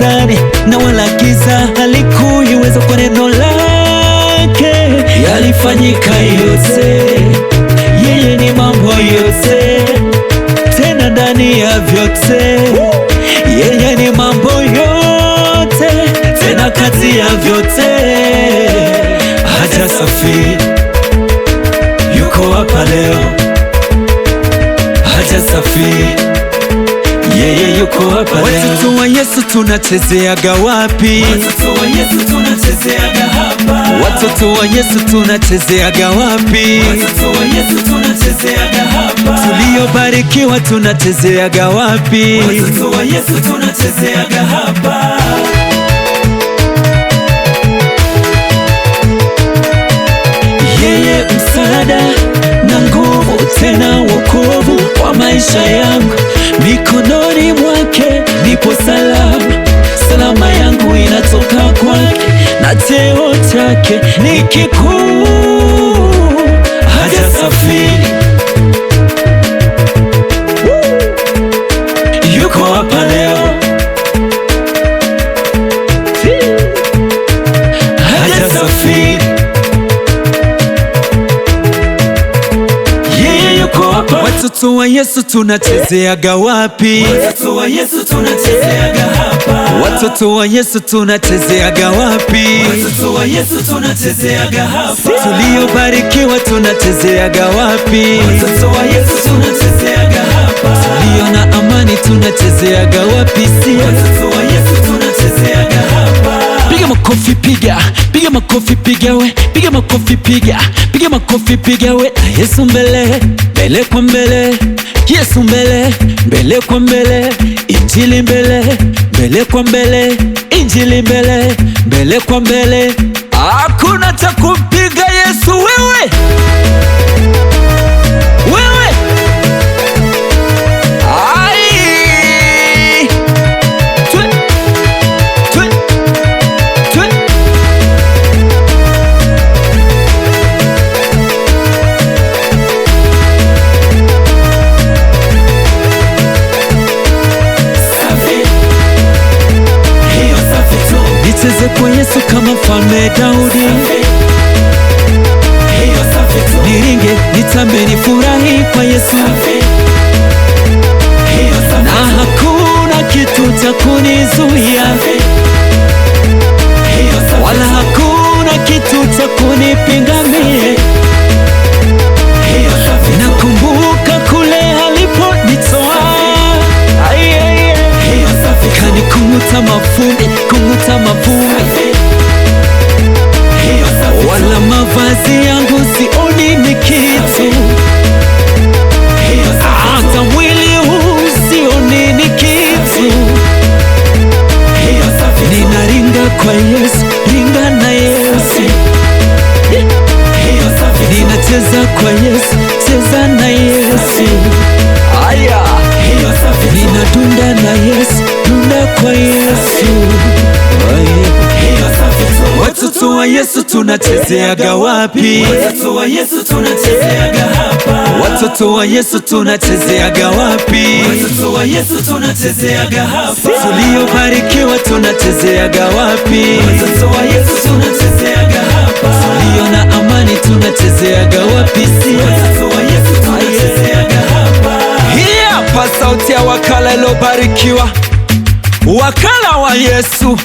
gizani, na wala giza halikuiweza kwa neno lake. Yalifanyika yote, yeye ni mambo yote, tena ndani ya vyote yeye ni mambo yote, tena kati ya vyote. Hajasafiri, yuko hapa leo. Hajasafiri, yeye yuko hapa leo. Watoto wa Yesu tunachezeaga wapi? Watoto wa Yesu tunachezeaga hapa. Watoto wa Yesu tunachezeaga wapi? Watoto wa Yesu tunachezeaga hapa. Tuliobarikiwa tunachezeaga wapi? Watoto wa Yesu tunachezeaga hapa. Yeye msaada na nguvu, tena wokovu wa maisha yangu, mikononi mwake nipo salama. Salama yangu inatoka kwake, na cheo chake ni kikuu. Hajasafiri, yuko hapa leo. Hajasafiri, yeye yuko hapa. Watoto wa Yesu tunachezeaga wapi? Watoto wa Yesu tunachezeaga hapa. Watoto wa Yesu tunachezeaga wapi? Watoto wa Yesu tunachezeaga hapa. Tuliobarikiwa tunachezeaga wapi? Watoto wa Yesu tunachezeaga hapa. Tulio na amani tunachezeaga wapi? Si watoto wa Yesu tunachezeaga hapa. Piga makofi, piga makofi, piga we, piga makofi, piga makofi, piga we. Yesu mbele, mbele kwa mbele, Yesu mbele, mbele kwa mbele, injili mbele, mbele kwa mbele, injili mbele, mbele kwa mbele. Hakuna cha kumpiga Yesu wewe, wewe. Ai, twe, twe, twe. Nicheze kwa Yesu kama mfalme Daudi, niringe, nitambe, nifurahi kwa Yesu, na hakuna kitu cha kunizuia, wala hakuna kitu cha kunipingamia. Nakumbuka kule aliponitoa, kani kung'uta mavumbi, kung'uta mavumbi, wala mavazi yangu sioni ni kitu, hata mwili huu sioni ni kitu. Ninaringa kwa Yesu, ringa na Yesu, ninacheza kwa Yesu, cheza na Yesu. Aya, ninadunda na Yesu, dunda kwa Yesu. Watoto wa Yesu tunachezeaga wapi? Watoto wa Yesu tunachezeaga hapa. Watoto wa Yesu tunachezeaga wapi? Watoto wa Yesu tunachezeaga hapa. Tuliobarikiwa tunachezeaga wapi? Watoto wa Yesu tunachezeaga hapa. Tulio na amani tunachezeaga wapi? Si watoto wa Yesu tunachezeaga hapa. Hii hapa sauti ya wakala iliyobarikiwa, wakala wa Yesu.